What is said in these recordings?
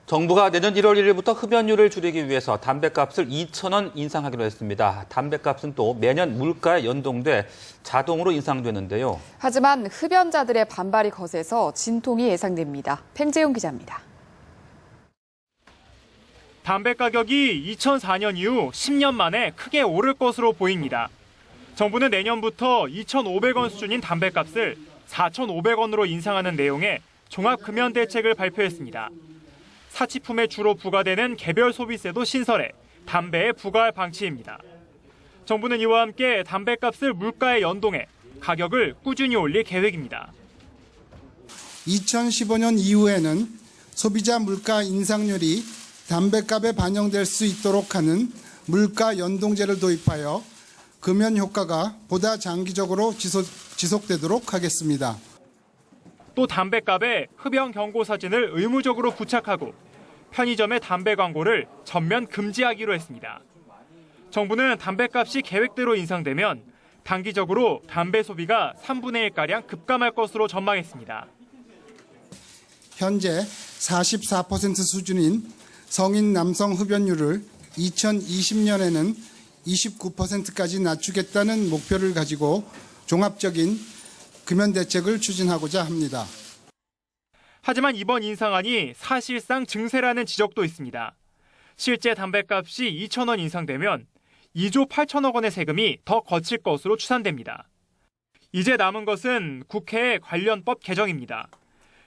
정부가 내년 1월 1일부터 흡연율을 줄이기 위해서 담뱃값을 2,000원 인상하기로 했습니다. 담뱃값은 또 매년 물가에 연동돼 자동으로 인상되는데요. 하지만 흡연자들의 반발이 거세서 진통이 예상됩니다. 팽재용 기자입니다. 담배 가격이 2004년 이후 10년 만에 크게 오를 것으로 보입니다. 정부는 내년부터 2,500원 수준인 담뱃값을 4,500원으로 인상하는 내용의 종합금연 대책을 발표했습니다. 사치품에 주로 부과되는 개별 소비세도 신설해 담배에 부과할 방침입니다. 정부는 이와 함께 담뱃값을 물가에 연동해 가격을 꾸준히 올릴 계획입니다. 2015년 이후에는 소비자 물가 인상률이 담뱃값에 반영될 수 있도록 하는 물가 연동제를 도입하여 금연 효과가 보다 장기적으로 지속되도록 하겠습니다. 또 담뱃값에 흡연 경고 사진을 의무적으로 부착하고 편의점의 담배 광고를 전면 금지하기로 했습니다. 정부는 담뱃값이 계획대로 인상되면 단기적으로 담배 소비가 3분의 1가량 급감할 것으로 전망했습니다. 현재 44% 수준인 성인 남성 흡연율을 2020년에는 29%까지 낮추겠다는 목표를 가지고 종합적인 금연 대책을 추진하고자 합니다. 하지만 이번 인상안이 사실상 증세라는 지적도 있습니다. 실제 담뱃값이 2,000원 인상되면 2조 8천억 원의 세금이 더 거칠 것으로 추산됩니다. 이제 남은 것은 국회의 관련법 개정입니다.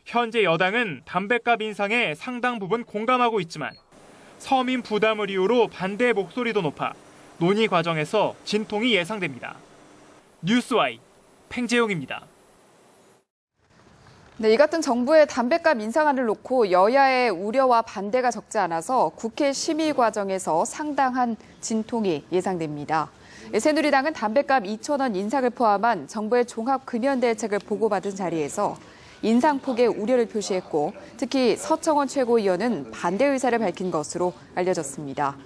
현재 여당은 담뱃값 인상에 상당 부분 공감하고 있지만 서민 부담을 이유로 반대 목소리도 높아 논의 과정에서 진통이 예상됩니다. 뉴스와이 팽재용입니다. 네, 이 같은 정부의 담뱃값 인상안을 놓고 여야의 우려와 반대가 적지 않아서 국회 심의 과정에서 상당한 진통이 예상됩니다. 새누리당은 담뱃값 2,000원 인상을 포함한 정부의 종합금연대책을 보고받은 자리에서 인상폭에 우려를 표시했고 특히 서청원 최고위원은 반대 의사를 밝힌 것으로 알려졌습니다.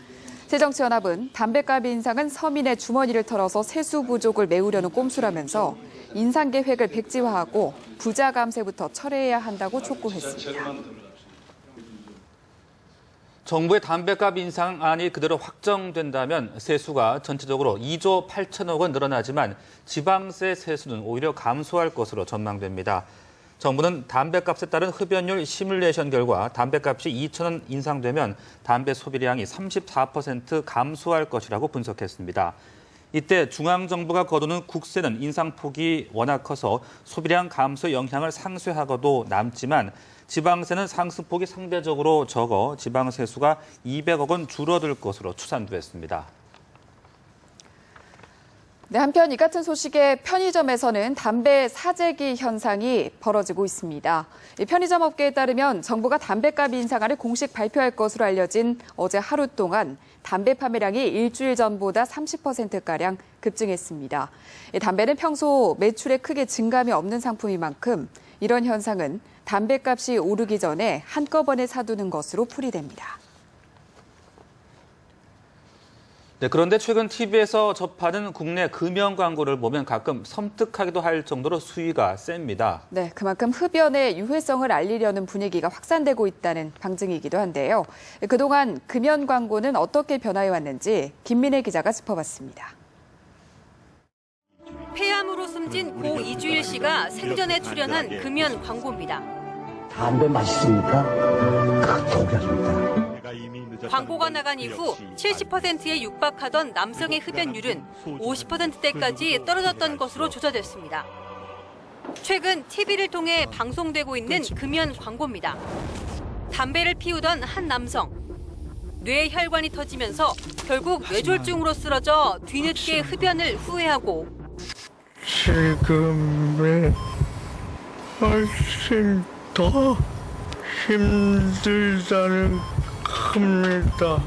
새정치연합은 담뱃값 인상은 서민의 주머니를 털어서 세수 부족을 메우려는 꼼수라면서 인상 계획을 백지화하고 부자 감세부터 철회해야 한다고 촉구했습니다. 정부의 담뱃값 인상안이 그대로 확정된다면 세수가 전체적으로 2조 8천억 원 늘어나지만 지방세 세수는 오히려 감소할 것으로 전망됩니다. 정부는 담뱃값에 따른 흡연율 시뮬레이션 결과 담뱃값이 2,000원 인상되면 담배 소비량이 34% 감소할 것이라고 분석했습니다. 이때 중앙정부가 거두는 국세는 인상폭이 워낙 커서 소비량 감소 영향을 상쇄하고도 남지만 지방세는 상승폭이 상대적으로 적어 지방세수가 200억 원 줄어들 것으로 추산됐습니다. 네, 한편 이 같은 소식에 편의점에서는 담배 사재기 현상이 벌어지고 있습니다. 편의점 업계에 따르면 정부가 담뱃값 인상안을 공식 발표할 것으로 알려진 어제 하루 동안 담배 판매량이 일주일 전보다 30%가량 급증했습니다. 담배는 평소 매출에 크게 증감이 없는 상품인 만큼 이런 현상은 담뱃값이 오르기 전에 한꺼번에 사두는 것으로 풀이됩니다. 네, 그런데 최근 TV에서 접하는 국내 금연 광고를 보면 가끔 섬뜩하기도 할 정도로 수위가 셉니다. 네, 그만큼 흡연의 유해성을 알리려는 분위기가 확산되고 있다는 방증이기도 한데요. 그동안 금연 광고는 어떻게 변화해 왔는지 김민혜 기자가 짚어봤습니다. 폐암으로 숨진 고 이주일 씨가 생전에 출연한 금연 광고입니다. 담배 맛있습니까? 그 독약입니다. 광고가 나간 이후 70%에 육박하던 남성의 흡연율은 50%대까지 떨어졌던 것으로 조사됐습니다. 최근 TV를 통해 방송되고 있는 금연 광고입니다. 담배를 피우던 한 남성. 뇌혈관이 터지면서 결국 뇌졸중으로 쓰러져 뒤늦게 흡연을 후회하고 지금은 훨씬 더 힘들다는 겁니다.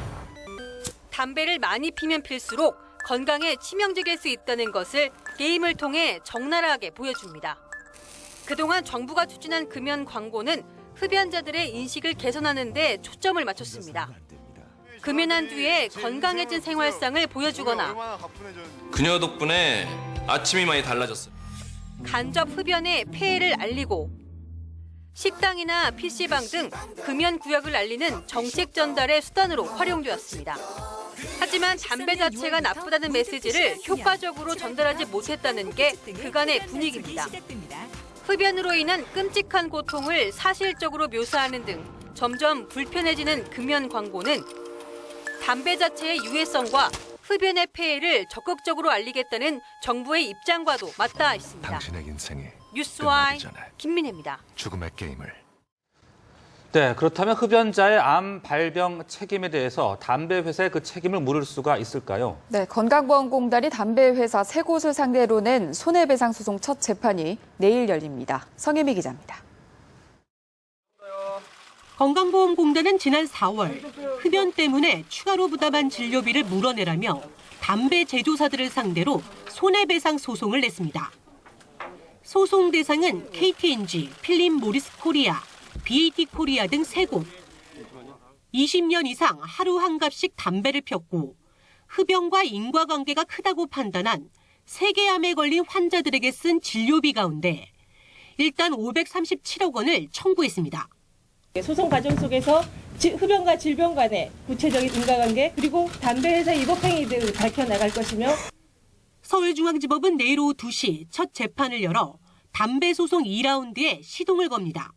담배를 많이 피면 필수록 건강에 치명적일 수 있다는 것을 게임을 통해 적나라하게 보여줍니다. 그동안 정부가 추진한 금연 광고는 흡연자들의 인식을 개선하는 데 초점을 맞췄습니다. 금연한 뒤에 건강해진 생활상을 보여주거나 그녀 덕분에 아침이 많이 달라졌어요. 간접 흡연의 폐해를 알리고 식당이나 PC방 등 금연 구역을 알리는 정책 전달의 수단으로 활용되었습니다. 하지만 담배 자체가 나쁘다는 메시지를 효과적으로 전달하지 못했다는 게 그간의 분위기입니다. 흡연으로 인한 끔찍한 고통을 사실적으로 묘사하는 등 점점 불편해지는 금연 광고는 담배 자체의 유해성과 흡연의 폐해를 적극적으로 알리겠다는 정부의 입장과도 맞닿아 있습니다. 당신의 인생이 뉴스와이 끝나기 전에 김민혜입니다. 죽음의 게임을. 네, 그렇다면 흡연자의 암 발병 책임에 대해서 담배 회사에 그 책임을 물을 수가 있을까요? 네, 건강보험공단이 담배 회사 3곳을 상대로 낸 손해배상 소송 첫 재판이 내일 열립니다. 성혜미 기자입니다. 건강보험공단은 지난 4월 흡연 때문에 추가로 부담한 진료비를 물어내라며 담배 제조사들을 상대로 손해배상 소송을 냈습니다. 소송 대상은 KT&G, 필립 모리스 코리아, BAT 코리아 등 3곳. 20년 이상 하루 한 갑씩 담배를 폈고 흡연과 인과관계가 크다고 판단한 세계암에 걸린 환자들에게 쓴 진료비 가운데 일단 537억 원을 청구했습니다. 소송 과정 속에서 흡연과 질병 간의 구체적인 인과관계 그리고 담배 회사 위법 행위들을 밝혀나갈 것이며 서울중앙지법은 내일 오후 2시 첫 재판을 열어 담배 소송 2라운드에 시동을 겁니다.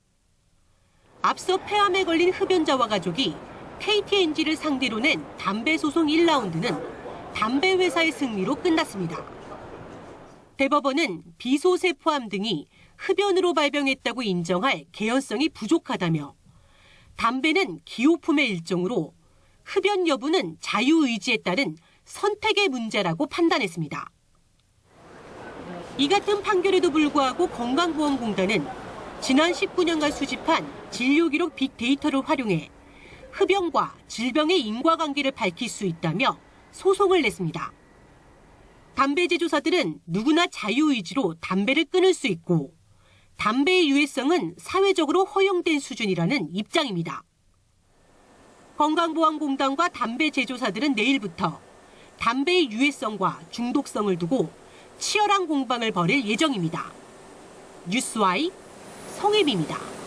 앞서 폐암에 걸린 흡연자와 가족이 KT&G를 상대로 낸 담배 소송 1라운드는 담배 회사의 승리로 끝났습니다. 대법원은 비소세 포함 등이 흡연으로 발병했다고 인정할 개연성이 부족하다며 담배는 기호품의 일종으로 흡연 여부는 자유의지에 따른 선택의 문제라고 판단했습니다. 이 같은 판결에도 불구하고 건강보험공단은 지난 19년간 수집한 진료기록 빅데이터를 활용해 흡연과 질병의 인과관계를 밝힐 수 있다며 소송을 냈습니다. 담배 제조사들은 누구나 자유의지로 담배를 끊을 수 있고 담배의 유해성은 사회적으로 허용된 수준이라는 입장입니다. 건강보험공단과 담배 제조사들은 내일부터 담배의 유해성과 중독성을 두고 치열한 공방을 벌일 예정입니다. 뉴스와이 성혜미입니다.